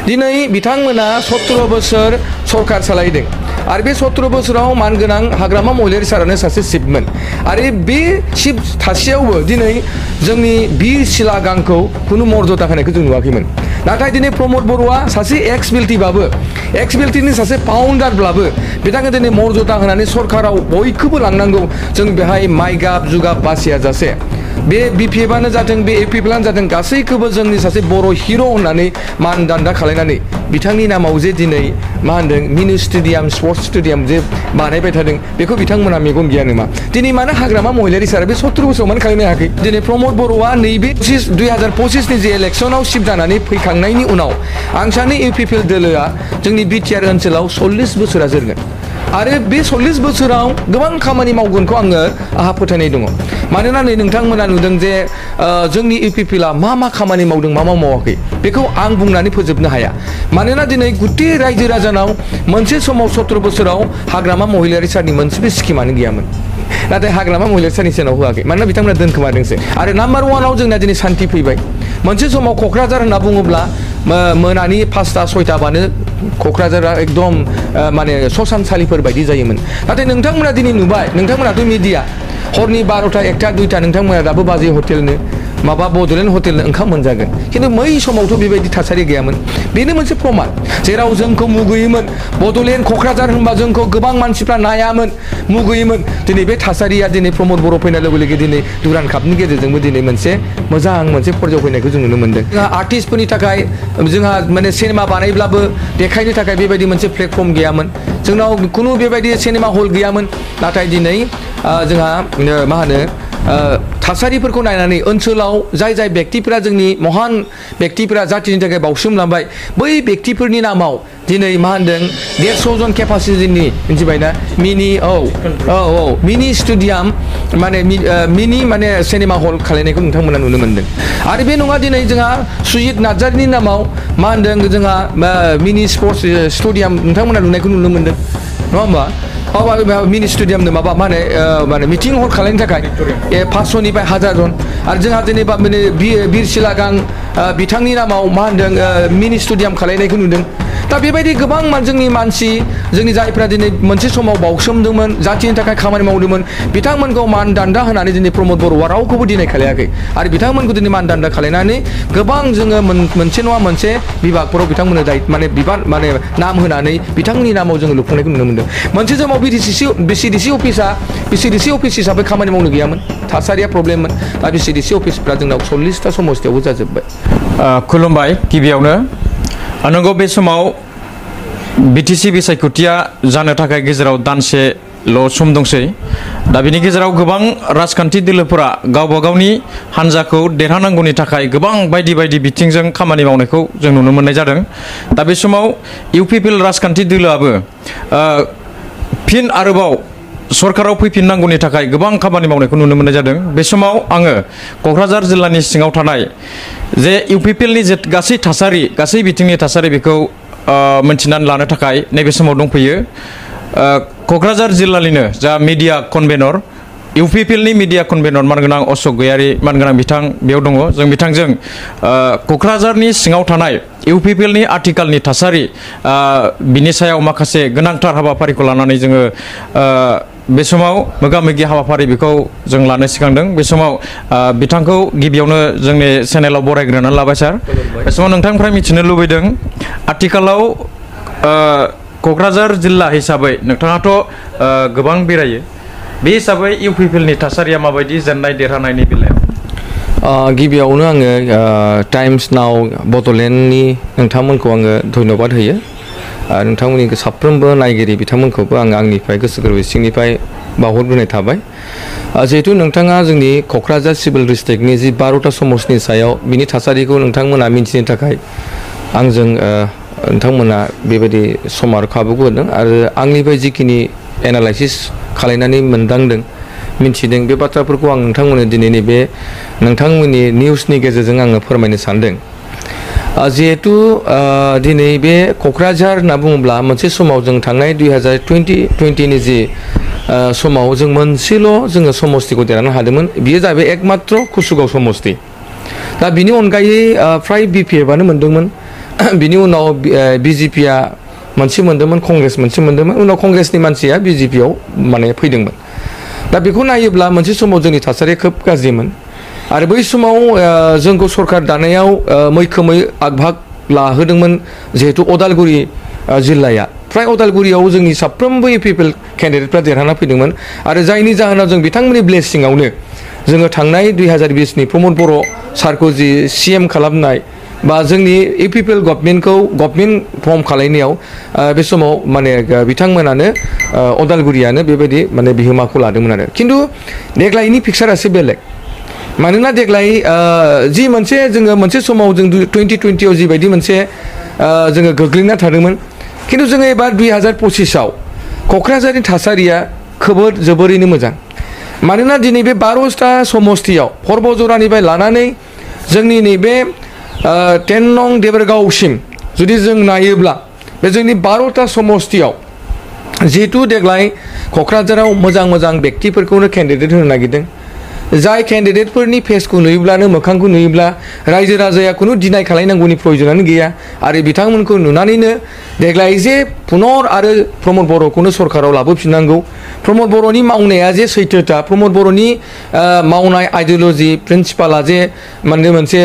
दिनै बिथांमोना 17 बोसोर सरकार सालायदों आरो बे 17 बोसोराव मानगोनां हाग्रामा महिलारि सारानो सासे चिफमोन आरो बे चिफ थासेयावबो दिनै जोंनि बिर सिला गांखौ खुनु मर्यादा होनायखौ जों नुवाखैमोन नाथाय दिनै प्रमद बर'आ सासे एक्स बिएलटिनि सासे फाउन्डारब्लाबो बिथाङा दिनै मर्यादा होनानै सरकाराव बयखौबो लांनांगौ जों बेहाय माइ गाब जुगाब बासिया जासे बे बिपिएफआनो जाथों बे एपिएफआनो जाथों गासैखौबो जोंनि सासे बर' हिर' होननानै मानदान्दा खालायनानै बिथांनि नामाव जे दिनै मा होनदों मिनि स्टेडियाम स्पर्ट्स स्टेडियाम जे बानायबाय थादों बेखौ बिथांमोना मेगन गैया नामा दिनै मानो हाग्रामा महिलारि सारा बे 17 बोसोराव मानो खालामनो हायाखै दिनै प्रमद बर'आ नैबे 2025 जे इलेक्सनाव शिफ्ट जानानै फैखांनायनि उनाव आं सानो इउपिपिएल दोलोआ जोंनि बिटिआर ओनसोलाव 40 बोसोरा जोरगोन आरो बे 40 बोसोराव गोबां खामानि मावगोनखौ आहा फोथायनाय दङ मानोना नै नोंथांमोना नुदों जे जोंनि इउपिपिएलआ मा खामानि मावदों मा मावाखै बेखौ आं बुंनानै फोजोबनो हाया मानोना दिनै गुथि रायजो राजानाव मोनसे समाव 17 बोसोराव हाग्रामा महिलारि सारनि मोनसेबो स्किमानो गैयामोन नाथाय हाग्रामा महिलारि सारनि सेनाव होआखै मानोना बिथांमोना दोनखोमादोंसो आरो नाम्बार 1आव जोंना दिनै सान्थि फैबाय मोनसे समाव क'क्राझार होनना बुङोब्ला मोनानि 5टा 6टाबानो क'क्राझारा एकदम माने ससानसालिफोर बायदि जायोमोन नाथाय नोंथांमोना दिनै नुबाय नोंथांमोनाथ' मिडिया हरनि 12टा 1टा 2टा नोंथांमोना दाबो बाजै हटेलनो माबा बड'लेण्ड हटेलनो ओंखाम मोनजागोन खिन्थु बै समावथ' बेबायदि थासारि गैयामोन बेनो मोनसे प्रमान जेराव जोंखौ मुगैयोमोन बड'लेण्ड क'क्राझार होनबा जोंखौ गोबां मानसिफ्रा नायामोन मुगैयोमोन दिनै बे थासारिया दिनै प्रमद बर' फैनाय लोगो लोगो दिनै दुरान कापनि गेजेरजोंबो दिनै मोनसे मोजां मोनसे पर्यायाव फैनायखौ जों नुनो मोन्दों जोंहा आर्टिस्टफोरनि थाखाय जोंहा माने सिनेमा बानायब्लाबो देखायनो थाखाय बेबायदि मोनसे प्लेटफर्म गैयामोन जोंनाव खुनु बेबायदि सिनेमा हल गैयामोन नाथाय दिनै जोंहा मा होनो थासारिफोरखौ नायनानै ओनसोलाव जाय व्यक्तिफोरा जोंनि महान व्यक्तिफोरा जातिनि थाखाय बावसोमलांबाय बै व्यक्तिफोरनि नामाव दिनै मा होनदों 150 जन केपासिटिनि मिथिबायना मिनि स्टेडियाम माने मिनि माने सिनेमा हल खालायनायखौ नोंथांमोना नुनो मोन्दों आरो बे नङा दिनै जोंहा सुजित नार्जारिनि नामाव मा होनदों जोंहा मिनि स्पर्ट्स स्टेडियाम नोंथांमोना नुनायखौ नुनो मोन्दों नङा होमबा मिनि स्टेडियामनो माने मिटिं हल खालामनो थाखाय 500निफ्राय 1000 जन आरो जोंहा जेनेबा बिर सिला गां बिथांनि नामाव मा होनदों मिनि स्टेडियाम खालायनायखौ नुदों दा बेबायदि गोबां जोंनि मानसि जोंनि जायफ्रा दिनै मोनसे समाव बावसोमदोंमोन जातिनि थाखाय खामानि मावदोंमोन बिथांमोनखौ मानदान्दा होनानै दिनै प्रमद बर'आ रावखौबो दिनै खालायाखै आरो बिथांमोनखौ दिनै मानदान्दा खालायनानै गोबां जोङो मोनसे नङा मोनसे बिभागफोराव बिथांमोननो माने बिबान माने नाम होनानै बिथांमोननि नामाव जोङो लुफुंनायखौ नुनो मोन्दों मोनसे समाव बिसिडिसि अफिस हिसाबै खामानि मावनो गैयामोन थासारिया प्रब्लेममोन दा बिसिडिसि अफिसफ्रा जोंनाव 40टा समस्तियावबो जाजोब्बाय खुलुमबाय गिबियावनो नंगौ बे समाव बिटिसि बिसायख'थिया जानो थाखाय गेजेराव दानसेल' सम दंसै दा बिनि गेजेराव गोबां राजखान्थि दोलोफोरा गावबा गावनि हान्जाखौ देरहानांगौनि थाखाय गोबां बायदि बिथिंजों खामानि मावनायखौ जों नुनो मोननाय जादों दा बे समाव इउपिपिएल राजखान्थि दोलोआबो फिन आरोबाव सरकाराव फैफिननांगौनि थाखाय गोबां खामानि मावनायखौ नुनो मोननाय जादों बे समाव आङो क'क्राझार जिल्लानि सिङाव थानाय जे इउपिपिएलनि जे गासै थासारि गासै बिथिंनि थासारि बेखौ मोनथिनानै लानो थाखाय नैबे समाव दंफैयो क'क्राझार जिल्लानिनो जा मिडिया कनभेनर इउपिपिएलनि मिडिया कनभेनर मानगोनां अशक गयारि मानगोनां बिथां बेयाव दङ जों बिथांजों क'क्राझारनि सिङाव थानाय इउपिपिएलनि आथिखालनि थासारि बिनि सायाव माखासे गोनांथार हाबाफारिखौ लानानै जोङो बे समाव मोगा-मोगि हाबाफारि बेखौ जों लानो सिगांदों बे समाव बिथांखौ गिबियावनो जोंनि चेनेलाव बरायग्रोनानै लाबाय सार बे समाव नोंथांनिफ्राय मिथिनो लुबैदों आथिखालाव क'क्राझार जिल्ला हिसाबै नोंथाङाथ' गोबां बेरायो बे हिसाबै इउपिपिएलनि थासारिया माबायदि जेननाय देरहानायनि बेलायाव गिबियावनो आङो टाइम्स नाव बड'लेण्डनि नोंथांमोनखौ आङो धन्यबाद होयो नोंथांमोननि साफ्रोमबो नायगिरि बिथांमोनखौबो आङो आंनिफ्राय गोसो गोरबो सिंनिफ्राय बावहरग्रोनाय थाबाय जिहेतु नोंथाङा जोंनि क'क्राझार सिभिल डिस्ट्रिक्टनि जि 12टा समस्तिनि सायाव बिनि थासारिखौ नोंथांमोना मिन्थिनो थाखाय आंजों नोंथांमोना बेबायदि सम आरो खाबुखौ होदों आरो आंनिफ्राय जिखिनि एनालाइसिस खालायनानै मोनदांदों मिन्थिदों बे बाथ्राफोरखौ आं नोंथांमोननो दिनैनि बे नोंथांमोननि निउसनि गेजेरजों आङो फोरमायनो सानदों जिहेतु दिनै बे क'क्राझार होनना बुङोब्ला मोनसे समाव जों थांनाय 2020नि जि समाव जों मोनसेल' जोङो समस्तिखौ देरहानो हादोंमोन बियो जाहैबाय एकमात्र कुसुगाव समस्ति दा बिनि अनगायै फ्राय बिपिएफआनो मोनदोंमोन बिनि उनाव बिजेपिया मोनसे मोन्दोंमोन कंग्रेस मोनसे मोन्दोंमोन उनाव कंग्रेसनि मानसिया बिजेपियाव माने फैदोंमोन दा बेखौ नायोब्ला मोनसे समाव जोंनि थासारिया खोब गाज्रिमोन आरो बै समाव जोंखौ सरकार दानायाव मैखोमै आगभाग लाहोदोंमोन जिहेतु अदालगुरि जिल्लाया फ्राय अदालगुरियाव जोंनि साफ्रोमबो इउपिपिएल केन्डिडेटफ्रा देरहाना फैदोंमोन आरो जायनि जाहोनाव जों बिथांमोननि ब्लेसिंआवनो जोङो थांनाय 2020नि प्रमद बर' सारखौ जि CM खालामनाय बा जोंनि इउपिपिएल गभर्नमेन्ट फर्म खालामनायाव बे समाव माने बिथांमोनानो अदालगुरियानो बेबायदि माने बिहोमाखौ लादोंमोन आरो खिन्थु देग्लायनि पिक्सारा एसे बेलेग मानोना देग्लाय जि मोनसे जोङो मोनसे समाव जों 2020आव जिबायदि मोनसे जोङो गोग्लैना थादोंमोन खिन्थु जोङो एबार 2025आव क'क्राझारनि थासारिया जोबोरैनो मोजां मानोना दिनै बे 12टा समस्तियाव पर्बजरानिफ्राय लानानै जोंनि नैबे 10 नं देबरगावसिम जुदि जों नायोब्ला बे जोंनि 12टा समस्तियाव जिहेतु देग्लाय क'क्राझाराव मोजां बेक्तिफोरखौनो केन्डिडेट होनो नागिरदों जाय केन्डिडेटफोरनि फेसखौ नुयोब्लानो मोखांखौ नुयोब्ला रायजो राजाया खुनु डिनाय खालायनांगौनि प्रयजनानो गैया आरो बिथांमोनखौ नुनानैनो देग्लाय जे पुनर आरो प्रमद बर'खौनो सरकाराव लाबोफिननांगौ प्रमद बर'नि मावनाया जे सैथोथा प्रमद बर'नि मावनाय आइडिय'लजि प्रिन्सिपाला जे माने मोनसे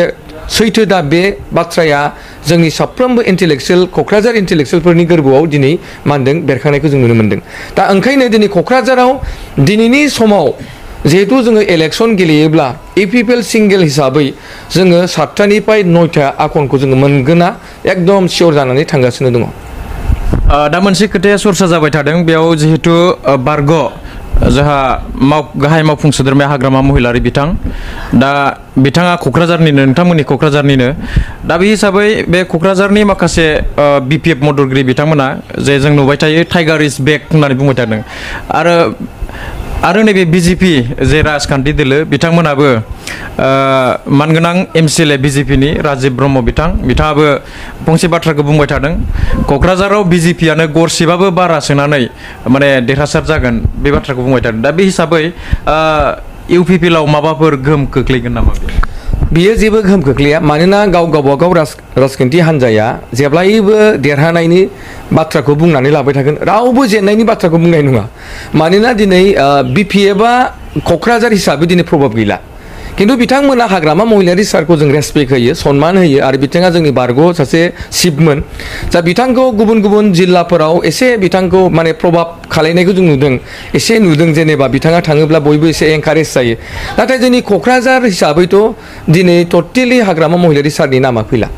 सैथो दा बे बाथ्राया जोंनि साफ्रोमबो इन्टेलेक्सुयेल क'क्राझार इन्टेलेक्सुयेलफोरनि गोरबोआव दिनै मानदों बेरखांनायखौ जों नुनो मोन्दों दा ओंखायनो दिनै क'क्राझाराव दिनैनि समाव जिहेतु जोङो इलेक्सन गेलेयोब्ला इउपिपिएल सिंगेल हिसाबै जोङो 7टानिफ्राय 9टा आखनखौ जोङो मोनगोना एकदम सियर जानानै थांगासिनो दङ दा मोनसे खोथाया सरसा जाबाय थादों बेयाव जिहेतु बारग' जोंहा गाहाय मावफुं सोद्रोमाया हाग्रामा महिलारि बिथां दा बिथाङा क'क्राझारनिनो नोंथांमोननि क'क्राझारनिनो दा बे हिसाबै बे क'क्राझारनि माखासे BPF मददगिरि बिथांमोना जे जों नुबाय थायो टाइगार इज बेक होननानै बुंबाय थादों आरो नैबे BJP जे राजखान्थि दोलो बिथांमोनाबो मानगोनां MCLA BJPनि राजिब ब्रह्म बिथाङाबो फंसे बाथ्राखौ बुंबाय थादों क'क्राझाराव BJPयानो गरसेबाबो बारा सोनानै माने देरहासार जागोन बे बाथ्राखौ बुंबाय थादों दा बे हिसाबै इउपिपिएलआव माबाफोर गोहोम खोख्लैगोन नामा बियो जेबो गोहोम खोख्लैया मानोना गावबागाव राजखान्थि हान्जाया जेब्लायबो देरहानायनि बाथ्राखौ बुंनानै लाबाय थागोन रावबो जेननायनि बाथ्राखौ बुंनाय नङा मानोना दिनै BPFआ क'क्राझार हिसाबै दिनै प्रभाब गैला खिन्थु बिथांमोना हाग्रामा महिलारि सारखौ जों रेसपेक्ट होयो सन्मान होयो आरो बिथाङा जोंनि बारग' सासे चिफमोन दा बिथांखौ गुबुन जिल्लाफोराव एसे बिथांखौ माने प्रभाब खालायनायखौ जों नुदों जेनेबा बिथाङा थाङोब्ला बयबो एसे एनकारेज जायो नाथाय जोंनि क'क्राझार हिसाबैथ' दिनै टटेलि हाग्रामा महिलारि सारनि नामा फैला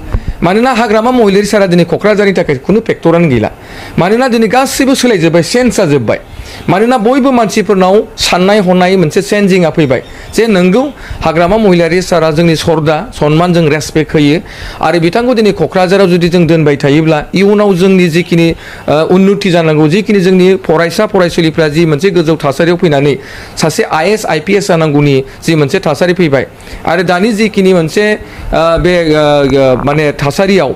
मानोना हाग्रामा महिलारि सारा दिनै क'क्राझारनि थाखाय खुनु फेक्टरानो गैला मानोना दिनै गासैबो सोलायजोब्बाय चेन्ज जाजोब्बाय मानोना बयबो मानसिफोरनाव साननाय हनाय मोनसे चेन्जिंआ फैबाय जे नंगौ हाग्रामा महिलारि सारा जोंनि सरदा सन्मान जों रेसपेक्ट होयो आरो बिथांखौ दिनै क'क्राझाराव जुदि जों दोनबाय थायोब्ला इयुनाव जोंनि जिखिनि उन्नति जानांगौ जिखिनि जोंनि फरायसुलिफ्रा जि मोनसे गोजौ थासारियाव फैनानै सासे IAS IPS जानांगौनि जि मोनसे थासारि फैबाय आरो दानि जिखिनि मोनसे बे माने थासारियाव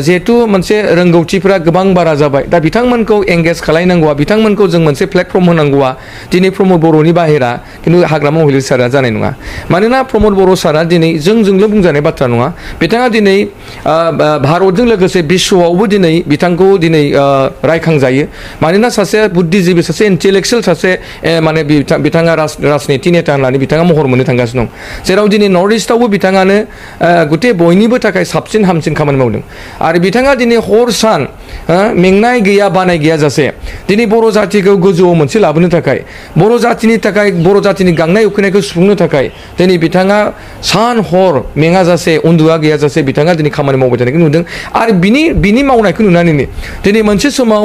जिहेतु मोनसे रोंगौथिफोरा गोबां बारा जाबाय दा बिथांमोनखौ एंगेज खालायनांगौआ बिथांमोनखौ जों मोनसे प्लेटफर्म होनांगौआ दिनै प्रमद बर'नि बाहेरा खिन्थु हाग्रामा महिलारि सारा जानाय नङा मानोना प्रमद बर' सारा दिनै जोंजोंल' बुंजानाय बाथ्रा नङा बिथाङा दिनै भारतजों लोगोसे बिश्वआवबो दिनै बिथांखौ दिनै रायखांजायो मानोना सासे बुद्धिजीबि सासे इन्टेलेक्सुयेल सासे माने बिथाङा राजनिति नेता होननानै बिथाङा महर मोननो थांगासिनो दं जेराव दिनै नर्थ इस्टआवबो बिथाङानो गुटे बयनिबो थाखाय साबसिन हामसिन खामानि मावदों आरो बिथाङा दिनै हर सान मेंनाय गैया बानाय गैयाजासे दिनै बर' जातिखौ गोजौआव मोनसे लाबोनो थाखाय बर' जातिनि गांनाय उखैनायखौ सुफुंनो थाखाय दिनै बिथाङा सान हर मेङाजासे उन्दुआ गैयाजासे बिथाङा दिनै खामानि मावबाय थानायखौ नुदों आरो बिनि मावनायखौ नुनानैनो दिनै मोनसे समाव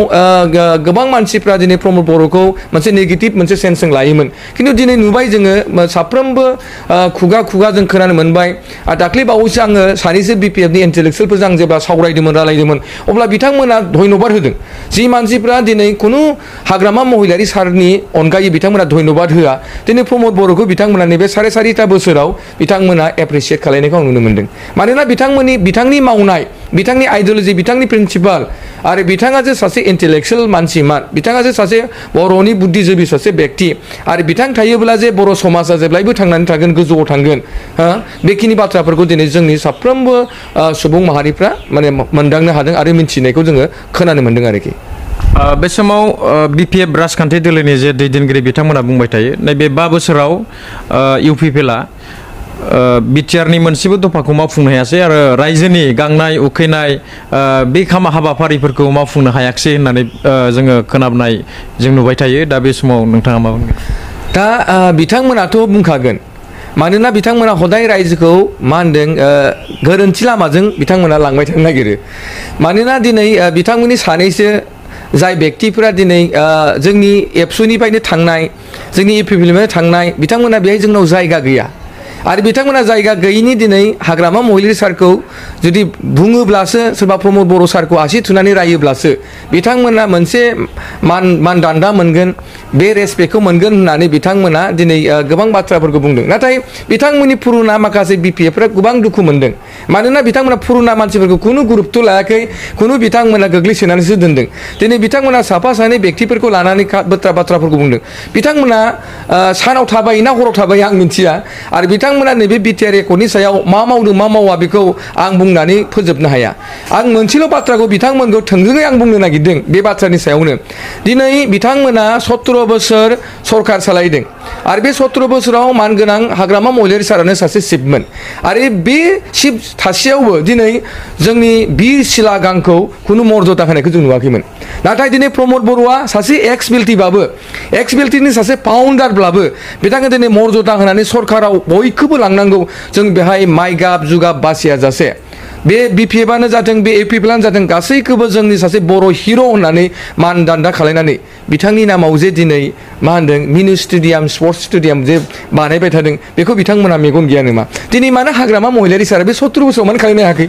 गोबां मानसिफ्रा दिनै प्रमद बर'खौ मोनसे नेगेटिभ मोनसे सेन्सजों लायोमोन खिन्थु दिनै नुबाय जोङो साफ्रोमबो खुगा जों खोनानो मोनबाय आरो दाख्लै बावैसो आङो सानैसो BPFनि इन्टेलेक्सुयेलफोरजों आं जेब्ला सावरायदोंमोन रायलायदोंमोन अब्ला बिथांमोना धन्यबाद होदों जि मानसिफ्रा दिनै कुनु हाग्रामा महिलारि सारनि अनगायै बिथांमोना धन्यबाद होआ दिनै प्रमद बर'खौ बिथांमोना नैबे 4.5 बोसोराव बिथांमोना एप्रिसिएट खालायनायखौ आं नुनो मोनदों मानोना बिथांनि मावनाय बिथांनि आइडियोलॉजी बिथांनि प्रिन्सिपाल आरो बिथाङा जे सासे इन्टेलेक्चुएल मानसिमान बिथाङा जे सासे बर'नि बुद्धिजीबी सासे व्यक्ति आरो बिथां थायोब्ला जे बर' समाजा जेब्लायबो थांनानै थागोन गोजौआव थांगोन बेखिनि बाथ्राफोरखौ दिनै जोंनि साफ्रोमबो सुबुं माहारिफ्रा माने मोनदांनो हादों आरो मिन्थिनायखौ जोङो खोनानो मोनदों आरोखि बे समाव बिपिएफ राजखान्थि दोलोनि जे दैदेनगिरि बिथांमोना बुंबाय थायो नैबे 5 बोसोराव इउपिपिएलआ बिटिआरनि मोनसेबो दफाखौ मावफुंनो हायासै आरो रायजोनि गांनाय उखैनाय बे हाबाफारिफोरखौ मावफुंनो हायाखिसै होननानै जोङो खोनाबनाय जों नुबाय थायो दा बे समाव नोंथाङा मा बुंगोन दा बिथांमोनाथ' बुंखागोन मानोना बिथांमोना हदाय रायजोखौ मा होनदों गोरोन्थि लामाजों बिथांमोना लांबाय थानो नागिरो मानोना दिनै बिथांमोननि सानैसो जाय व्यक्तिफोरा दिनै जोंनि एबसुनिफ्रायनो थांनाय जोंनि इउपिपिएलनिफ्राय थांनाय बिथांमोना बेहाय जोंनाव जायगा गैया आरो बिथांमोना जायगा गैयिनि दिनै हाग्रामा महिलारि सारखौ जुदि बुङोब्लासो सोरबा प्रमद बर' सारखौ आसि थुनानै रायोब्लासो बिथांमोना मोनसे मानदान्दा मोनगोन बे रेसपेक्टखौ मोनगोन होननानै बिथांमोना दिनै गोबां बाथ्राफोरखौ बुंदों नाथाय बिथांमोननि पुरुना माखासे बिपिएफफ्रा गोबां दुखु मोनदों मानोना बिथांमोना पुरुना मानसिफोरखौ खुनु गुरुत्व लायाखै खुनु बिथांमोना गोग्लैसोनानैसो दोनदों दिनै बिथांमोना साफा सानै व्यक्तिफोरखौ लानानै बाथ्राफोरखौ बुंदों बिथांमोना सानाव थाबाय ना हराव थाबाय आं मिन्थिया आरो बिथांमोना नैबे बिटिआर एकर्डनि सायाव मा मावदों मा मावा बेखौ आं बुंनानै फोजोबनो हाया आं मोनसेल' बाथ्राखौ बिथांमोनखौ थोंजोङै आं बुंनो नागिरदों बे बाथ्रानि सायावनो दिनै बिथांमोना 17 बोसोर सरकार सालायदों आरो बे 17 बोसोराव मानगोनां हाग्रामा महिलारि सारानो सासे चिफमोन आरो बे चिफ थासेयावबो दिनै जोंनि बिर सिला गांखौ खुनु मर्यादा होनायखौ जों नुवाखैमोन नाथाय दिनै प्रमद बर'आ सासे एक्स बिएलटिनि सासे फाउन्डारब्लाबो बिथाङा दिनै मर्यादा होनानै सरकाराव बयखौबो लांनांगौ जों बेहाय माइ गाब जुगाब बासिया जासे बे बिपिएफआनो जाथों बे इउपिपिएलआनो जाथों गासैखौबो जोंनि सासे बर' हिर' होननानै मानदान्दा खालायनानै बिथांनि नामाव जे दिनै मा होनदों मिनि स्टेडियाम स्पर्ट्स स्टेडियाम जे बानायबाय थादों बेखौ बिथांमोना मेगन गैया नामा दिनै मानो हाग्रामा महिलारि सारा बे 17 बोसोराव मानो खालामनो हायाखै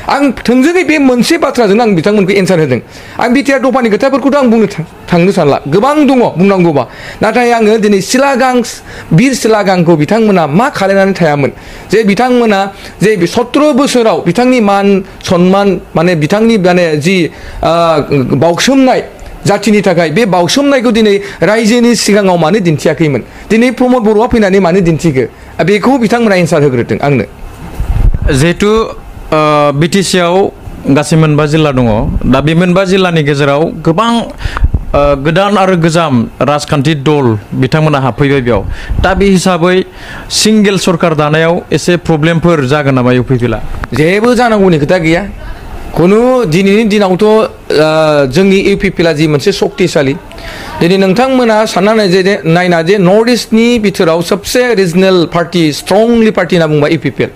आं थोंजोङै बे मोनसे बाथ्राजों आं बिथांमोनखौ एन्सार होदों आं बिटिआर दफानि खोथाफोरखौथ' आं बुंनो थांनो सानला गोबां दङ बुंनांगौबा नाथाय आङो दिनै बिर सिलागांखौ बिथांमोना मा खालामनानै थायामोन जे बिथांमोना जे 17 बोसोराव बिथांनि मान सन्मान माने बिथांनि माने जि बाउसोमनाय जाथिनि थाखाय बे बाउसोमनायखौ दिनै रायजोनि सिगाङाव मानो दिन्थियाखैमोन दिनै प्रमद बर'आ फैनानै मानो दिन्थिखो बेखौ बिथांमोना एन्सार होग्रोदों आंनो जिहेतु बिटिसिआव गासै 9 जिल्ला दङ दा बे 9 जिल्लानि गेजेराव गोबां गोदान आरो गोजाम राजखान्थि दल बिथांमोना हाबफैबाय बेयाव दा बे हिसाबै सिंगेल सरकार दानायाव एसे प्रब्लेमफोर जागोन नामा इउपिपिएलआ जेबो जानांगौनि खोथा गैया खुनु दिनैनि दिनावथ' जोंनि इउपिपिएलआ जि मोनसे शक्तिशाली दिनै नोंथांमोना साननानै नायना जे नर्थ इस्टनि बिथोराव सबसे रिजनेल पार्टि स्ट्रंलि पार्टि होनना बुंबा इउपिपिएल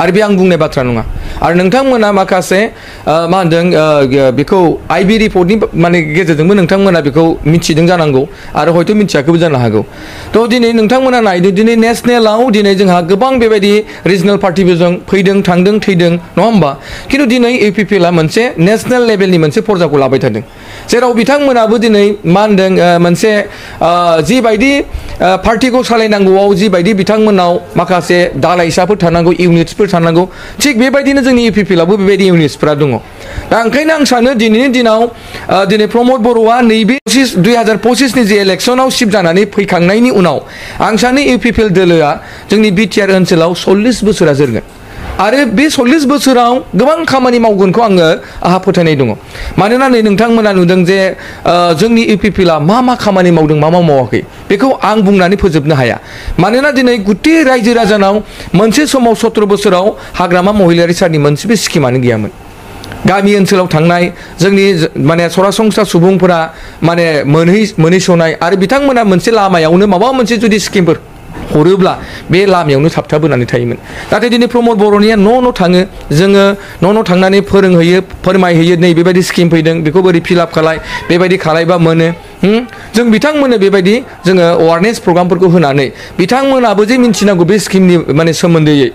आरो बे आं बुंनाय बाथ्रा नङा आरो नोंथांमोना माखासे मा होनदों बेखौ आइबि रिपर्टनि माने गेजेरजोंबो नोंथांमोना बेखौ मिथिदों जानांगौ आरो हयथ' मिथियाखैबो जानो हागौ थ' दिनै नोंथांमोना नायदो दिनै नेसनेलाव दिनै जोंहा गोबां बेबायदि रिजनेल पार्टिफोरजों फैदों थांदों थैदों नङा होमबा खिन्थु दिनै इउपिपिएलआ मोनसे नेसनेल लेभेलनि मोनसे पर्जाखौ लाबाय थादों जेराव बिथांमोनाबो दिनै मा होनदों मोनसे जिबायदि पार्टिखौ सालायनांगौआव जिबायदि बिथांमोनाव माखासे दालाइसाफोर थानांगौ इउनिट्सफोर थानांगौ थिग बेबायदिनो जोंनि इउपिपिएलआवबो बेबायदि इउनिट्सफोरा दङ दा ओंखायनो आं सानो दिनैनि दिनाव दिनै प्रमद बर'आ नैबे 2025नि जे इलेक्सनाव सिफ जानानै फैखांनायनि उनाव आं सानो इउपिपिएल दोलोआ जोंनि बिटिआर ओनसोलाव 40 बोसोरा जोरगोन आरो बे 40 बोसोराव गोबां खामानि मावगोनखौ आंहा फोथायनाय दङ मानोना नै नोंथांमोना नुदों जे जोंनि इउपिपिएलआ मा खामानि मावदों मा मावाखै बेखौ आं बुंनानै फोजोबनो हाया मानोना दिनै गुथै रायजो राजानाव मोनसे समाव 17 बोसोराव हाग्रामा महिलारि सारनि मोनसेबो स्किमानो गैयामोन गामि ओनसोलाव थांनाय जोंनि माने सरासनस्रा सुबुंफोरा माने मोनहैसनाय आरो बिथांमोना मोनसे लामायावनो माबा मोनसे जुदि स्किमफोर हरोब्ला बे लामायावनो थाबथाबोनानै थायोमोन नाथाय दिनै प्रमद बर'निया न' थाङो जोङो न' थांनानै फोरोंहैयो फोरमायहैयो नै बेबायदि स्किम फैदों बेखौ बोरै फिलआप खालाय बेबायदि खालायबा मोनो जों बिथांमोननो बेबायदि जोङो एवारनेस प्रग्रामफोरखौ होनानै बिथांमोनाबो जे मिन्थिनांगौ बे स्किमनि माने सोमोन्दैयै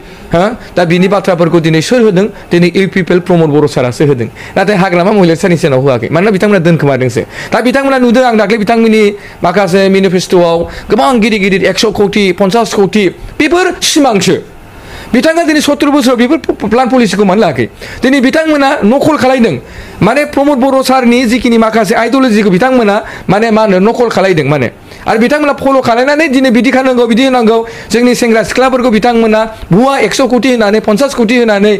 दा बिनि बाथ्राफोरखौ दिनै सोर होदों दिनै इउपिपिएल प्रमद बर' सारासो होदों नाथाय हाग्रामा महिला सारनि सेनाव होआखै मानोना बिथांमोना दोनखोमादोंसो दा बिथांमोना नुदों आं दाख्लै बिथांमोननि माखासे मेनिफेस्ट'आव गोबां गिदिर गिदिर 100 कौटि 50 कौटि बेफोर सिमांसो बिथाङा दिनै 70 बोसोराव बेफोर प्लान पलिसिखौ मानो लायाखै दिनै बिथांमोना नकल खालायदों माने प्रमद बर' सारनि जिखिनि माखासे आइडिअलजिखौ बिथांमोना माने मा होनो नकल खालायदों माने आरो बिथांमोना फल' खालायनानै दिनै बिदि खालामनांगौ बिदि होनांगौ जोंनि सेंग्रा सिख्लाफोरखौ बिथांमोना भुवा 100 कौटि होनानै 50 कौटि होनानै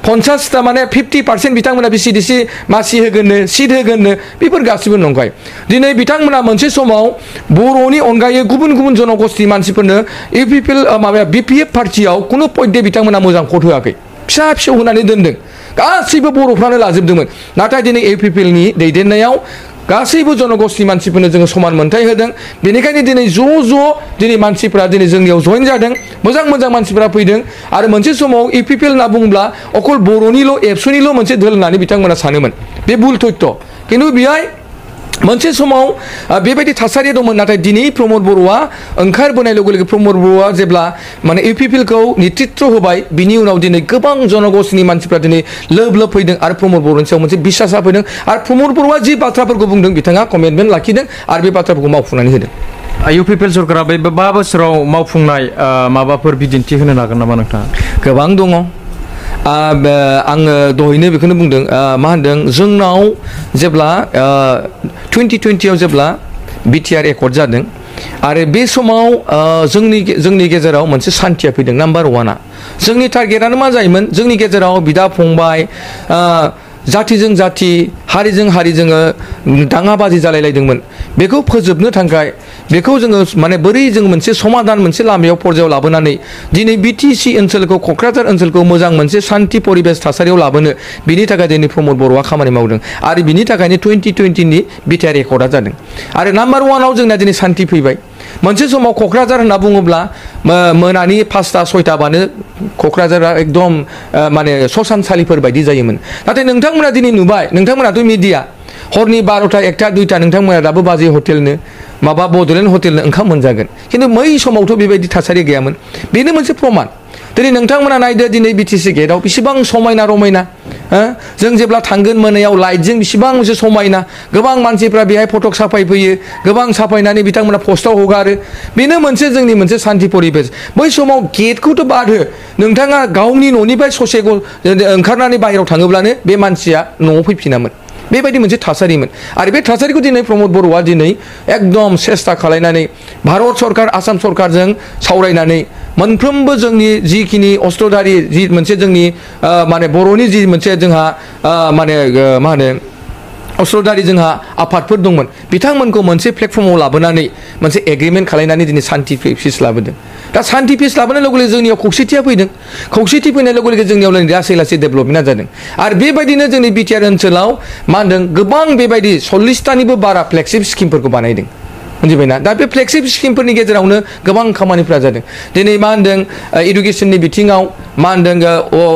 50टा माने 50% बिथांमोना बिसिडिसि मासि होगोननो सिट होगोननो बेफोर गासिबो नंखाय दिनै बिथांमोना मोनसे समाव बर'नि अनगायै गुबुन गुबुन जनगोष्ठी मानसिफोरनो इउपिपिएल माबाया बिपिएफ पार्टियाव खुनु पइन्टै बिथांमोना मोजां भट होआखै फिसा फिसौ होनानै दोनदों गासैबो बर'फ्रानो लाजोबदोंमोन नाथाय दिनै इउपिपिएलनि दैदेननायाव गासैबो जनगोष्ठी मानसिफोरनो जोङो समान मोनथाय होदों बेनिखायनो दिनै ज' दिनै मानसिफ्रा दिनै जोंनियाव जइन जादों मोजां मोजां मानसिफ्रा फैदों आरो मोनसे समाव इउपिपिएल होनना बुङोब्ला अकल बर'निल' एबसुनिल' मोनसे दोल होननानै बिथांमोना सानोमोन बे भुल तथ्य खिन्थु बेहाय मोनसे समाव बेबायदि थासारि दंमोन नाथाय दिनै प्रमद बर'आ ओंखारबोनाय लोगो लोगो प्रमद बर'आ जेब्ला माने इउपिपिएलखौ नेतृत्व होबाय बिनि उनाव दिनै गोबां जनगोष्ठीनि मानसिफ्रा दिनै लोब फैदों आरो प्रमद बर'नि सायाव मोनसे बिसासा फैदों आरो प्रमद बर'आ जि बाथ्राफोरखौ बुंदों बिथाङा कमिटमेन्ट लाखिदों आरो बे बाथ्राफोरखौ मावफुंनानै होदों इउपिपिएल सरकारा बे 5 बोसोराव मावफुंनाय माबाफोर बिदिन्थि होनो हागोन नामा नोंथाङा गोबां दङ आङो दहायनो बेखौनो बुंदों मा होनदों जोंनाव जेब्ला 2020आव जेब्ला बिटिआर एकर्ड जादों आरो बे समाव जोंनि गेजेराव मोनसे सान्थिया फैदों नाम्बार 1आ जोंनि टारगेटआनो मा जायोमोन जोंनि गेजेराव बिदा फंबाय जातिजों जाति हारिजों हारि जोङो दाङाबाजि जालायलायदोंमोन बेखौ फोजोबनो थाखाय बेखौ जोङो माने बोरै जों मोनसे समाधान मोनसे लामायाव पर्यायाव लाबोनानै दिनै बिटिसि ओनसोलखौ क'क्राझार ओनसोलखौ मोजां मोनसे सान्थि परिबेस थासारियाव लाबोनो बिनि थाखाय दिनै प्रमद बर'आ खामानि मावदों आरो बिनि थाखायनो 2020नि बिटिआर एकर्डआ जादों आरो नाम्बार 1आव जोंना दिनै सान्थि फैबाय मोनसे समाव क'क्राझार होनना बुङोब्ला मोनानि 5टा 6टाबानो क'क्राझारा एकदम माने ससानसालिफोर बायदि जायोमोन नाथाय नोंथांमोना दिनै नुबाय नोंथांमोनाथ' मिडिया हरनि 12टा 1टा 2टा नोंथांमोना दाबो बाजै हटेलनो माबा बड'लेण्ड हटेलनो ओंखाम मोनजागोन खिन्थु बै समावथ' बेबायदि थासारि गैयामोन बेनो मोनसे प्रमान दिनै नोंथांमोना नायदो दिनै बिटिसि गेटआव बेसेबां समायना रमायना जों जेब्ला थांगोन मोनायाव लाइटजों बेसेबां मोनसे समायना गोबां मानसिफ्रा बेहाय फटक साफायफैयो गोबां साफायनानै बिथांमोना पस्टआव हगारो बेनो मोनसे जोंनि मोनसे सान्थि परिबेस बै समाव गेटखौथ' बाद हो नोंथाङा गावनि न'निफ्राय ससे ओंखारनानै बाहेरायाव थाङोब्लानो बे मानसिया न'आव फैफिनामोन बेबायदि मोनसे थासारिमोन आरो बे थासारिखौ दिनै प्रमद बर'आ दिनै एकदम सेस्था खालायनानै भारत सरकार आसाम सरकारजों सावरायनानै मोनफ्रोमबो जोंनि जिखिनि अस्त्रधारि जि मोनसे जोंनि माने बर'नि जि मोनसे जोंहा माने मा होनो अस्त्रधारि जोंहा आफादफोर दंमोन बिथांमोनखौ मोनसे प्लेटफर्माव लाबोनानै मोनसे एग्रिमेन्ट खालायनानै दिनै सान्थि पिस लाबोदों दा सान्थि पिस लाबोनाय लोगो लोगो जोंनियाव खौसेथिया फैदों खौसेथि फैनाय लोगो लोगो जोंनियाव लासै लासै डेभेलपमेन्टआ जादों आरो बेबायदिनो जोंनि बिटिआर ओनसोलाव मा होनदों गोबां बेबायदि 40टानिबो बारा फ्लेगशिप स्किमफोरखौ बानायदों बुजिबायना दा बे फ्लेगशिप स्किमफोरनि गेजेरावनो गोबां खामानिफ्रा जादों दिनै मा होनदों इडुकेसननि बिथिङाव मा होनदों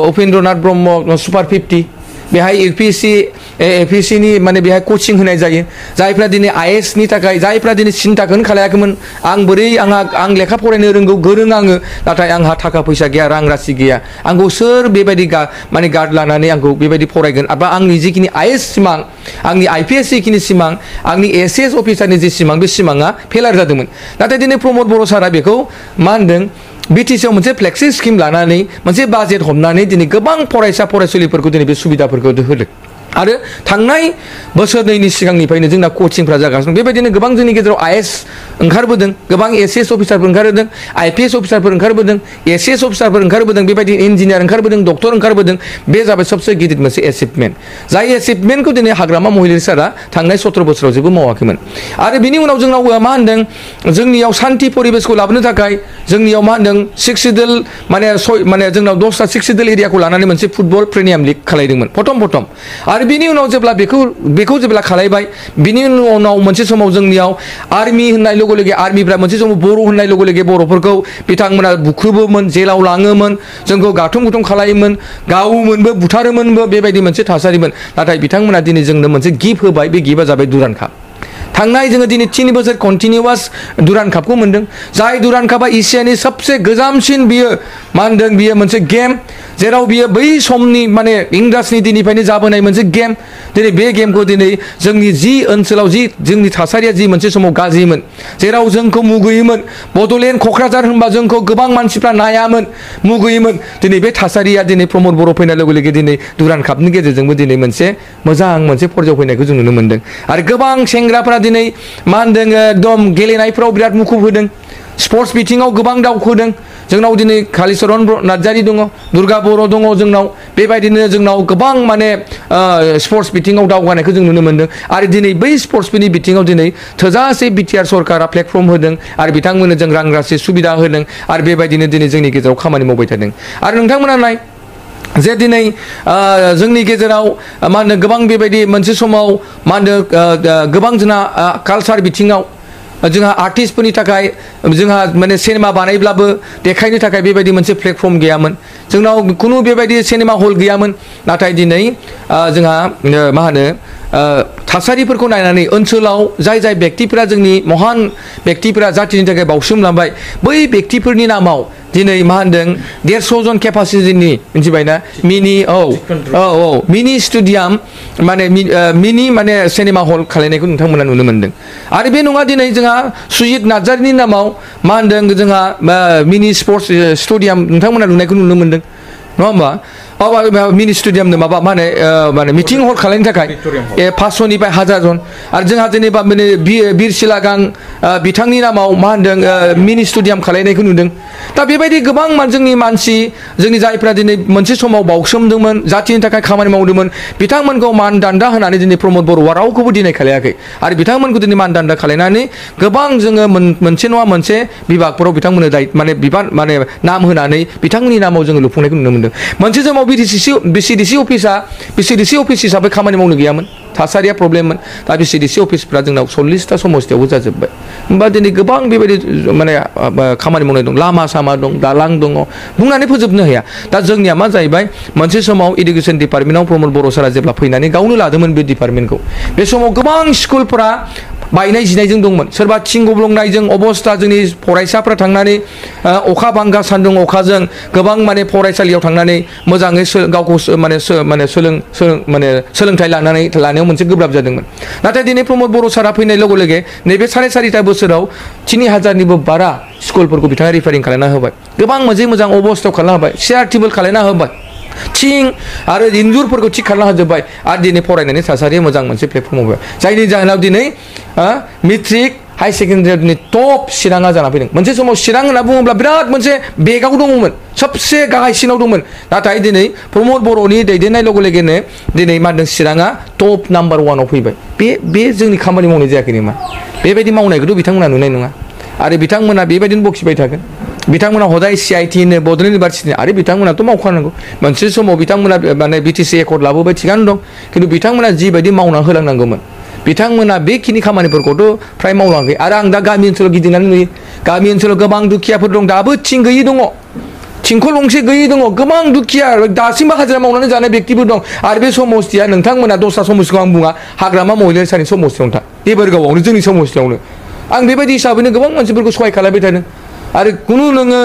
उपेन्द्रनाथ ब्रह्म सुपार 50 बेहाय एपिएससिनि माने बेहाय कचिं होनाय जायो जायफ्रा दिनै आइएएसनि थाखाय जायफ्रा दिनै सिन्ताखौनो खालायाखैमोन आं बोरै आं लेखा फरायनो रोंगौ गोरों आङो नाथाय आंहा थाखा फैसा गैया रां राशि गैया आंखौ सोर बेबायदि माने गार्ड लानानै आंखौ बेबायदि फरायगोन एबा आंनि जिखिनि आइएएस सिमां आंनि आइपिएस जिखिनि सिमां आंनि एसएएस अफिसारनि जे सिमां बे सिमाङा फेलार जादोंमोन नाथाय दिनै प्रमद बर' सारा बेखौ मा होनदों बिटिसिआव मोनसे फ्लेक्सि स्किम लानानै मोनसे बाजेट हमनानै दिनै गोबां फरायसा फरायसुलिफोरखौ दिनै बे सुबिदाफोरखौ होदों आरो थांनाय बोसोरनैनि सिगांनिफ्रायनो जोंना कचिंफ्रा जागासिनो दं बेबायदिनो गोबां जोंनि गेजेराव आइएएस ओंखारबोदों गोबां एसएएस अफिसारफोर ओंखारबोदों आइपिएस अफिसारफोर ओंखारबोदों एसएएस अफिसारफोर ओंखारबोदों बेबायदि इन्जिनियार ओंखारबोदों डक्टर ओंखारबोदों बे जाबाय सबसे गिदिर मोनसे एचिभमेन्ट जाय एचिभमेन्टखौ दिनै हाग्रामा महिलारि सारा थांनाय 17 बोसोराव जेबो मावाखैमोन आरो बिनि उनाव जोंनाव मा होनदों जोंनियाव सान्थि परिबेसखौ लाबोनो थाखाय जोंनियाव मा होनदों 6 सिडुल माने जोंनाव 10टा 6 सिडुल एरियाखौ लानानै मोनसे फुटबल प्रिमियाम लिग खालायदोंमोन प्रथम आरो बिनि उनाव जेब्ला बेखौ जेब्ला खालायबाय बिनि उनाव मोनसे समाव जोंनियाव आर्मि होननाय लोगो लोगो आर्मिफ्रा मोनसे समाव बर' होननाय लोगो लोगो बर'फोरखौ बिथांमोना बुख्रुबोमोन जेलाव लाङोमोन जोंखौ गाथुम गुथुम खालायोमोन गावोमोनबो बुथारोमोनबो बेबायदि मोनसे थासारिमोन नाथाय बिथांमोना दिनै जोंनो मोनसे गिफ्ट होबाय बे गिफ्टआ जाबाय दुरान्ड काप थांनाय जोङो दिनै 3 बोसोर कन्टिनिउवास दुरान कापखौ मोनदों जाय दुरान कापा एसियानि सबसे गोजामसिन बियो मा होनदों बियो मोनसे गेम जेराव बियो बै समनि माने इंराजनि दिननिफ्रायनो जाबोनाय मोनसे गेम दिनै बे गेमखौ दिनै जोंनि जि ओनसोलाव जि जोंनि थासारिया जि मोनसे समाव गाज्रिमोन जेराव जोंखौ मुगैयोमोन बड'लेण्ड क'क्राझार होनबा जोंखौ गोबां मानसिफ्रा नायामोन मुगैयोमोन दिनै बे थासारिया दिनै प्रमद बर' फैनाय लोगो लोगो दिनै दुरान कापनि गेजेरजोंबो दिनै मोनसे मोजां मोनसे पर्यायाव फैनायखौ जों नुनो मोनदों आरो गोबां सेंग्राफोरा दिनै मा होनदों एकदम गेलेनायफ्राव बिराद मुखुब होदों स्पर्ट्स बिथिङाव गोबां दावखोदों जोंनाव दिनै कालिचरन नार्जारी दङ दुर्गा बर' दङ जोंनाव बेबायदिनो जोंनाव गोबां माने स्पर्ट्स बिथिङाव दावगानायखौ जों नुनो मोनदों आरो दिनै बै स्पर्ट्सफोरनि बिथिङाव दिनै थोजासे बिटिआर सरकारा प्लेटफर्म होदों आरो बिथांमोननो जों रां राशि सुबिदा होदों आरो बेबायदिनो दिनै जोंनि गेजेराव खामानि मावबाय थादों आरो नोंथांमोना नाय जे दिनै जोंनि गेजेराव मा होनो गोबां बेबायदि मोनसे समाव मा होनो गोबां जोंहा कालचार बिथिङाव जोंहा आर्टिस्टफोरनि थाखाय जोंहा माने सिनेमा बानायब्लाबो देखायनो थाखाय बेबायदि मोनसे प्लेटफर्म गैयामोन जोंनाव खुनु बेबायदि सिनेमा हल गैयामोन नाथाय दिनै जोंहा मा होनो थासारिफोरखौ नायनानै ओनसोलाव जाय जाय व्यक्तिफोरा जोंनि महान व्यक्तिफोरा जातिनि थाखाय बावसोमलांबाय बै व्यक्तिफोरनि नामाव दिनै मा होनदों 150 जन केपासिटिनि मिथिबायना मिनि मिनि स्टेडियाम माने मिनि माने सिनेमा हल खालायनायखौ नोंथांमोना नुनो मोनदों आरो बे नङा दिनै जोंहा सुजित नार्जारीनि नामाव मा होनदों जोंहा मिनि स्पर्ट्स स्टेडियाम नोंथांमोना नुनायखौ नुनो मोनदों नङा होमबा मिनि स्टेडियामनो माबा मा होनो मिटिं हल खालामनो थाखाय 500 निफ्राय 1000 जन आरो जोंहा जेनेबा माने बिर सिलागां बिथांनि नामाव मा होनदों मिनि स्टेडियाम खालायनायखौ नुदों दा बेबायदि गोबां जोंनि मानसि जोंनि जायफ्रा दिनै मोनसे समाव बावसोमदोंमोन जातिनि थाखाय खामानि मावदोंमोन बिथांमोनखौ मान दान्दा होनानै दिनै प्रमद बर'आ रावखौबो दिनै खालायाखै आरो बिथांमोनखौ दिनै मान दान्दा खालायनानै गोबां जोङो मोनसे नङा मोनसे बिभागफोराव बिथांमोननो माने बिबान माने नाम होनानै बिथांमोननि नामाव जोङो लुफुंनायखौ नुनो मोनदों मोनसे समाव बिसिडिसि अफिस हिसाबै खामानि मावनो गैयामोन थासारिया प्रब्लेममोन दा बिसिडिसि अफिसफ्रा जोंनाव 40टा समस्तियावबो जाजोब्बाय होमबा दिनै गोबां बेबायदि माने खामानि मावनाय दं लामा सामा दं दालां दङ बुंनानै फोजोबनो हाया दा जोंनिया मा जाहैबाय मोनसे समाव इडुकेसन डिपार्टमेन्टआव प्रमद बर' सारा जेब्ला फैनानै गावनो लादोंमोन बे डिपार्टमेन्टखौ बे समाव गोबां स्कुलफोरा बायनाय जिनायजों दंमोन सोरबा थिं गब्लंनायजों अबस्था जोंनि फरायसाफ्रा थांनानै अखा बांगा सान्दुं अखाजों गोबां माने फरायसालियाव थांनानै मोजाङै गावखौ माने सोलोंथाइ लानायाव मोनसे गोब्राब जादोंमोन नाथाय दिनै प्रमद बर' सारा फैनाय लोगो लोगो नैबे 4.5 बोसोराव 3000निबो बारा स्कुलफोरखौ बिथाङा रिफारिं खालामना होबाय गोबां मोजां अबस्थायाव खालामना होबाय चेयार टेबोल खालामना होबाय थिं आरो इन्जुरफोरखौ थिग खालामना होजोब्बाय आरो दिनै फरायनायनि थासारिया मोजां मोनसे प्लेटफर्म होबाय जायनि जाहोनाव दिनै मेट्रिक हाई सेकेन्डारियाव दिनै टप चिराङा जाना फैदों मोनसे समाव चिरां होनना बुङोब्ला बिराद मोनसे बेगाव दङमोन सबसे गाहायसिनाव दंमोन नाथाय दिनै प्रमद बर'नि दैदेननाय लोगो लोगोनो दिनै मा होनदों चिराङा टप नाम्बार 1आव फैबाय बे जोंनि खामानि मावनाय जायाखै नामा बेबायदि मावनायखौथ' बिथांमोना नुनाय नङा आरो बिथांमोना बेबायदिनो बखिबाय थागोन बिथांमोना हदाय CIT नो बड'लेण्ड इउनिभारसिटि आरो बिथांमोनाथ' मावखानांगौ मोनसे समाव बिथांमोना माने BTC एकर्ड लाबोबाय थिगानो दं खिन्थु बिथांमोना जिबायदि मावना होलांनांगौमोन बिथांमोना बेखिनि खामानिफोरखौथ' फ्राय मावलाङाखै आरो आं दा गामि ओनसोलाव गिदिंनानै नुयो गामि ओनसोलाव गोबां दुखियाफोर दं दाबो थिं गैयि दङ थिंखल गंसे गैयि दङ गोबां दुखिया दासिमबो हाजिरा मावनानै जानाय व्यक्तिफोर दं आरो बे समस्तिया नोंथांमोना दस्रा समस्तिखौ आं बुङा हाग्रामा महिलारिसानि समस्तियावनो था देबोरगावआवनो जोंनि समस्तियावनो आं बेबायदि हिसाबैनो गोबां मानसिफोरखौ सहाय खालामबाय थादों आरो खुनु नोङो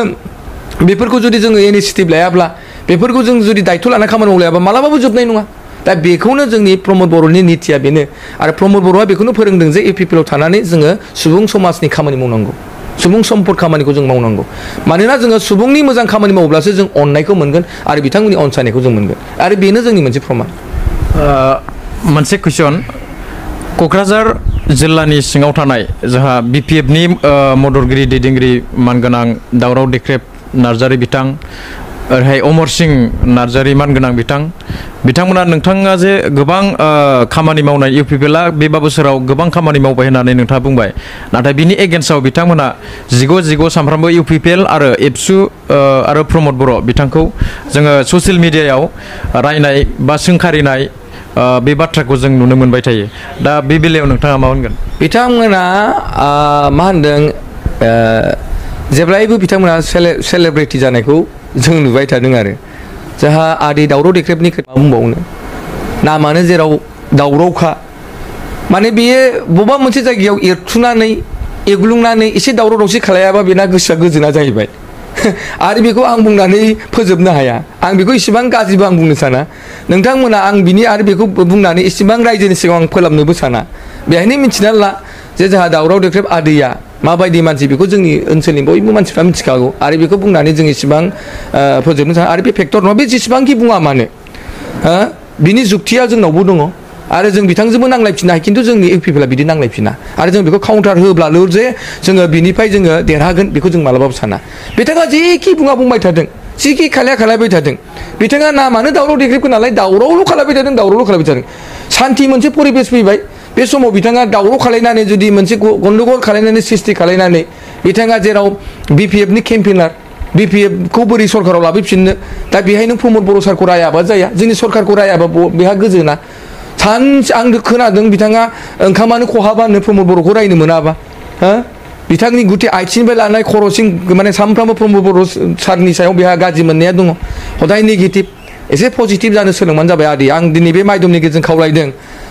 बेफोरखौ जुदि जोङो इनिसियेटिभ लायाब्ला बेफोरखौ जों जुदि दायित्व लाना खामानि मावलायाबा मालाबाबो जोबनाय नङा दा बेखौनो जोंनि प्रमद बर'नि नितिया बेनो आरो प्रमद बर'आ बेखौनो फोरोंदों जे APPL थानानै जोङो सुबुं समाजनि खामानि मावनांगौ सुबुं सम्पद खामानिखौ जों मावनांगौ मानोना जोङो सुबुंनि मोजां खामानि मावब्लासो जों अननायखौ मोनगोन आरो बिथांमोननि अनसायनायखौ जों मोनगोन आरो बेनो जोंनि मोनसे प्रमान मोनसे कुइसन क'क्राझार जिल्लानि सिङाव थानाय जोंहा BPFनि मददगिरि दैदेनगिरि मानगोनां दावराव देख्रेब नार्जारी बिथां ओरैहाय अमर सिं नार्जारी मानगोनां बिथांमोना नोंथाङा जे गोबां खामानि मावनाय UPPLआ बे बोसोराव गोबां खामानि मावबाय होननानै नोंथाङा बुंबाय नाथाय बिनि एगेन्स्टआव बिथांमोना जिग' सानफ्रामबो UPPL आरो एबसु आरो प्रमद बर' बिथांखौ जोङो ससियेल मिडियायाव रायनाय बा सोंखारिनाय बे बाथ्राखौ जों नुनो मोनबाय थायो दा बे बेलायाव नोंथाङा मा होनगोन बिथांमोना मा होनदों जेब्लायबो बिथांमोना सेलेब्रिटि जानायखौ जों नुबाय थादों आरो जोंहा आदै दावराव देख्रेबनि खोथा बुंबावनो नामानो जेराव दावरावखा माने बियो बबेबा मोनसे जायगायाव एरथुनानै एग्लुंनानै एसे दावराव दावसि खालायाबा बेना गोसोआ गोजोना जाहैबाय आरो बेखौ आं बुंनानै फोजोबनो हाया आं बेखौ इसेबां गाज्रिबो आं बुंनो साना नोंथांमोना आं बिनि आरो बेखौ बुंनानै इसेबां रायजोनि सिगाङाव आं फोलाबनोबो साना बेहायनो मिथिना ला जे जोंहा दावराव देख्रेब आदैया माबायदि मानसि बेखौ जोंनि ओनसोलनि बयबो मानसिफ्रा मिथिखागौ आरो बेखौ बुंनानै जों इसेबां फोजोबनो साना आरो बे फेक्टर नङा बे जेसेबांखि बुङा मानो बिनि जुक्तिया जोंनावबो दङ आरो जों बिथांजोंबो नांलायफिननो हायो खिन्थु जोंनि इउपिपिएलआ बिदि नांलायफिना आरो जों बेखौ काउन्टार होब्लाल' जे जोङो बिनिफ्राय जोङो देरहागोन बेखौ जों मालाबाबो साना बिथाङा जेखि बुंबाय थादों जिखि खालायबाय थादों बिथाङा नामानो दावराव देख्रेबखो नालाय दावरावल' खालायबाय थादों सान्थि मोनसे परिबेस फैबाय बे समाव बिथाङा दावराव खालायनानै जुदि मोनसे गन्डगल खालायनानै सृष्टि खालायनानै बिथाङा जेराव बिपिएफनि केम्पेनार बिपिएफखौ बोरै सरकाराव लाबोफिननो दा बेहाय नों प्रमद बर' सारखौ रायाबा जाया जोंनि सरकारखौ रायाबा बेहा गोजोना सानसे आं खोनादों बिथाङा ओंखामानो खहाबानो प्रमद बर'खौ रायनो मोनाबा बिथांनि गुथि आथिंनिफ्राय लानाय खर'सिम माने सानफ्रामबो प्रमद बर' सारनि सायाव बेहा गाज्रि मोननाया दङ हदाय नेगेटिभ एसे पजिटिभ जानो सोलोंबानो जाबाय आदै आं दिनै बे मायदमनि गेजेरजों खावलायदों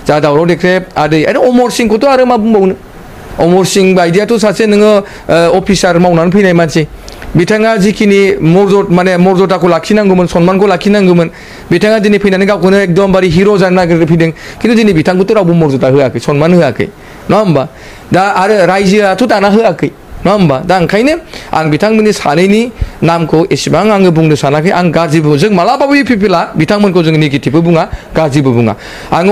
जा दावराव देख्रेब आदै आरो अमर सिंखौथ' आरो मा बुंबावनो अमर सिं बायदियाथ' सासे नोङो अफिसार मावनानै फैनाय मानसि बिथाङा जिखिनि मर्यादाखौ लाखिनांगौमोन सन्मानखौ लाखिनांगौमोन बिथाङा दिनै फैनानै गावखौनो एकदमबारे हिर' जानो नागिरनो फैदों खिन्थु दिनै बिथांखौथ' रावबो मर्यादा होआखै सन्मान होआखै नङा होमबा दा आरो रायजोआथ' दाना होआखै नङा होमबा दा ओंखायनो आं बिथांमोननि सानैनि नामखौ एसेबां आङो बुंनो सानाखै आं गाज्रिबो जों मालाबाबो इउपिपिएलआ बिथांमोनखौ जों नेगेटिभबो बुङा गाज्रिबो बुङा आङो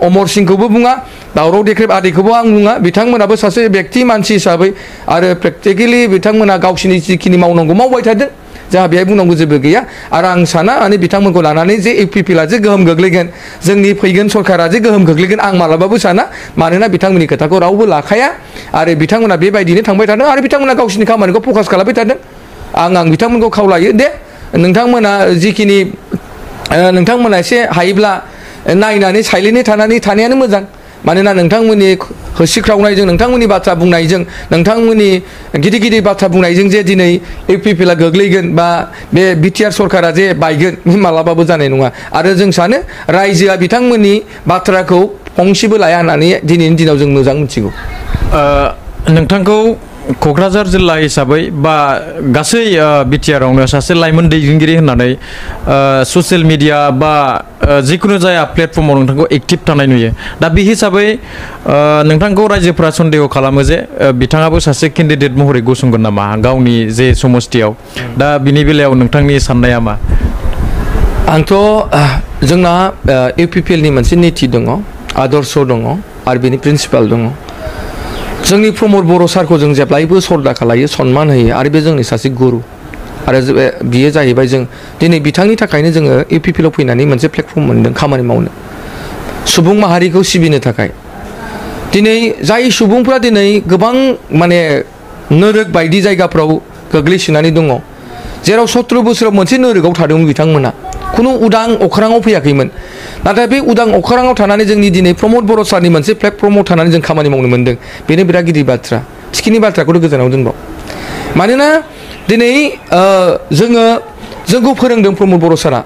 अमर सिंखौबो बुङा दावराव देख्रेब आदैखौबो आं बुङा बिथांमोनाबो सासे व्यक्ति मानसि हिसाबै आरो प्रेक्टिकेलि बिथांमोना गावसिनि जिखिनि मावनांगौ मावबाय थादों जोंहा बेहाय बुंनांगौ जेबो गैया आरो आं साना माने बिथांमोनखौ लानानै जे इउपिपिएलआ जे गोहोम गोग्लैगोन जोंनि फैगोन सरकारा जे गोहोम गोग्लैगोन आं मालाबाबो साना मानोना बिथांमोननि खोथाखौ रावबो लाखाया आरो बिथांमोना बेबायदिनो थांबाय थादों आरो बिथांमोना गावसिनि खामानिखौ फकास खालामबाय थादों आं बिथांमोनखौ खावलायो दे नोंथांमोना जिखिनि नोंथांमोना एसे हायोब्ला नायनानै साइलेन्टै थानायानो मोजां मानोना नोंथांमोननि होसिख्रावनायजों नोंथांमोननि बाथ्रा बुंनायजों नोंथांमोननि गिदिर गिदिर बाथ्रा बुंनायजों जे दिनै इउपिपिएलआ गोग्लैगोन बा बे बिटिआर सरकारा जे बायगोन मालाबाबो जानाय नङा आरो जों सानो रायजोआ बिथांमोननि बाथ्राखौ फंसेबो लाया होननानै दिनैनि दिनाव जों मोजां मिथिगौ नोंथांखौ क'क्राझार जिल्ला हिसाबै बा गासै बिटिआरावनो सासे लाइमोन दैदेनगिरि होननानै ससियेल मिडिया बा जिखुनु जाया प्लेटफर्माव नोंथांखौ एक्टिभ थानाय नुयो दा बे हिसाबै नोंथांखौ रायजोफोरा सन्देह खालामो जे बिथाङाबो सासे केन्डिडेट महरै गसंगोन नामा गावनि जे समस्थियाव दा बिनि बेलायाव नोंथांनि साननाया मा आंथ' जोंना इउपिपिएलनि मोनसे निति दङ आदर्श दङ आरो बिनि प्रिन्सिपाल दङ जोंनि प्रमद बर' सारखौ जों जेब्लायबो सरदा खालायो सन्मान होयो आरो बे जोंनि सासे गुरु आरो बियो जाहैबाय जों दिनै बिथांनि थाखायनो जोङो इउपिपिएलआव फैनानै मोनसे प्लेटफर्म मोन्दों खामानि मावनो सुबुं माहारिखौ सिबिनो थाखाय दिनै जाय सुबुंफ्रा दिनै गोबां माने नोरोग बायदि जायगाफ्राव गोग्लैसोनानै दङ जेराव 17 बोसोराव मोनसे नोरोगाव थादोंमोन बिथांमोना खुनु उदां अख्राङाव फैयाखैमोन नाथाय बे उदां अख्राङाव थानानै जोंनि दिनै प्रमद बर' सारनि मोनसे प्लेटफर्माव थानानै जों खामानि मावनो मोन्दों बेनो बिराद गिदिर बाथ्रा थिखिनि बाथ्राखौथ' गोजानाव दोनबाव मानोना दिनै जोंखौ फोरोंदों प्रमद बर' सारा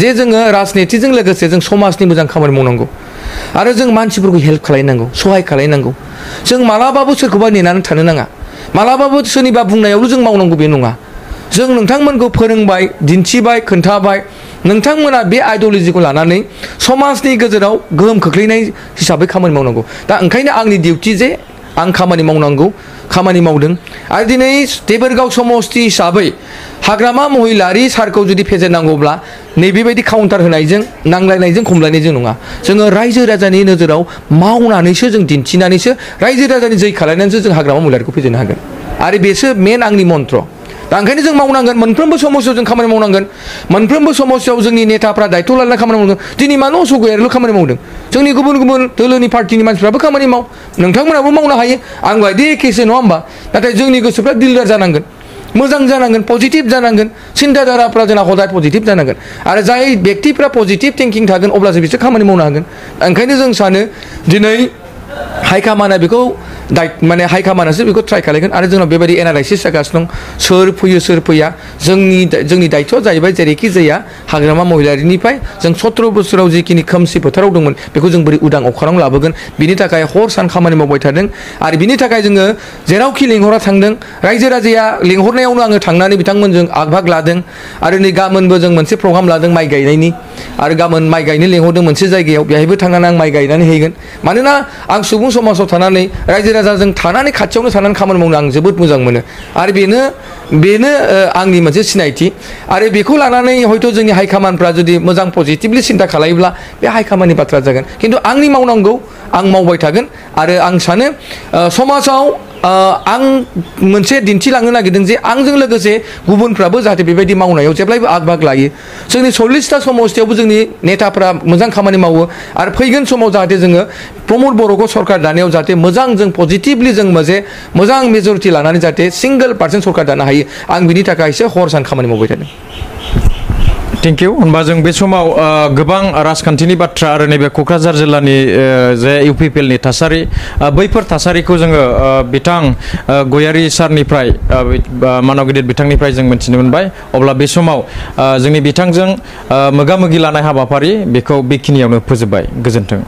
जे जोङो राजनितिजों लोगोसे जों समाजनि मोजां खामानि मावनांगौ आरो जों मानसिफोरखौ हेल्प खालायनांगौ सहाय खालायनांगौ जों मालाबाबो सोरखौबा नेनानै थानो नाङा मालाबाबो सोरनिबा बुंनायावल' जों मावनांगौ बे नङा जों नोंथांमोनखौ फोरोंबाय दिन्थिबाय खोन्थाबाय नोंथांमोना बे आइडिय'लजिखौ लानानै समाजनि गेजेराव गोहोम खोख्लैनाय हिसाबै खामानि मावनांगौ दा ओंखायनो आंनि डिउटि जे आं खामानि मावदों आरो दिनै देबोरगाव समस्ति हिसाबै हाग्रामा महिलारि सारखौ जुदि फेजेननांगौब्ला नैबेबायदि काउन्टार होनायजों नांलायनायजों खमलायनायजों नङा जोङो रायजो राजानि नोजोराव मावनानैसो जों दिन्थिनानैसो रायजो राजानि जै खालायनानैसो जों हाग्रामा महिलारिखौ फेजेननो हागोन आरो बेसो मेन आंनि मन्त्र दा ओंखायनो जों मावनांगोन मोनफ्रोमबो समस्यायाव जों खामानि मावनांगोन मोनफ्रोमबो समस्यायाव जोंनि नेताफ्रा दायथ' लानानै खामानि मावनांगोन दिनै मानो असगयारिल' खामानि मावदों जोंनि गुबुन गुबुन दोलोनि पार्टिनि मानसिफ्राबो खामानि माव नोंथांमोनाबो मावनो हायो आं बायदि एखेसो नङा होमबा नाथाय जोंनि गोसोफ्रा दिलदार जानांगोन मोजां जानांगोन पजिटिभ जानांगोन सिन्ताधाराफ्रा जोंना हदाय पजिटिभ जानांगोन आरो जाय व्यक्तिफ्रा पजिटिभ थिंकिं थागोन अब्लासो बिसोर खामानि मावनो हागोन ओंखायनो जों सानो दिनै हाइकामाना बेखौ माने हाइकमान्डआसो बेखौ ट्राइ खालामगोन आरो जोंनाव बेबायदि एनालाइसिस जागासिनो दं सोर फैयो सोर फैया जोंनि दायित्वआ जाहैबाय जेरैखि जाया हाग्रामा महिलारिनिफ्राय जों 17 बोसोराव जिखिनि खोमसि फोथाराव दंमोन बेखौ जों बोरै उदां अख्राङाव लाबोगोन बिनि थाखाय हर सान खामानि मावबाय थादों आरो बिनि थाखाय जोङो जेरावखि लिंहरा थांदों रायजो राजाया लिंहरनायावनो आङो थांनानै बिथांमोनजों आगभाग लादों आरो नै गाबोनबो जों मोनसे प्रग्राम लादों माइ गायनायनि आरो गाबोन माइ गायनो लिंहरदों मोनसे जायगायाव बेहायबो थांनानै आं माइ गायनानै हैगोन मानोना आं सुबुं समाजाव थानानै रायजो राजाजों थानानै खाथियावनो थानानै खामानि मावनो आं जोबोद मोजां मोनो आरो बेनो आंनि मोनसे सिनायथि आरो बेखौ लानानै हयथ' जोंनि हाइकमान्डफ्रा जुदि मोजां पजिटिभलि सिन्था खालायोब्ला बे हाइकमान्डनि बाथ्रा जागोन खिन्थु आंनि मावनांगौ आं मावबाय थागोन आरो आं सानो समाजाव आं मोनसे दिन्थिलांनो नागिरदों जे आंजों लोगोसे गुबुनफ्राबो जाहाथे बेबायदि मावनायाव जेब्लायबो आग लायो जोंनि 40टा समस्थियावबो जोंनि नेताफ्रा मोजां खामानि मावो आरो फैगोन समाव जाहाथे जोङो प्रमद बर'खौ सरकार दानायाव जाहाथे मोजां जों पजिटिभलि जों मोजां मेजरिटि लानानै जाहाथे सिंगल% सरकार दानो हायो आं बिनि थाखायसो हर सान खामानि मावबाय थादों थेंक इउ होनबा जों बे समाव गोबां राजखान्थिनि बाथ्रा आरो नैबे क'क्राझार जिल्लानि जे UPPL नि थासारि बैफोर थासारिखौ जोङो बिथां गयारि सारनिफ्राय मानव गिदिर बिथांनिफ्राय जों मिथिनो मोनबाय अब्ला बे समाव जोंनि बिथांजों मोगा मोगि लानाय हाबाफारि बेखौ बेखिनियावनो फोजोबबाय गोजोन्थों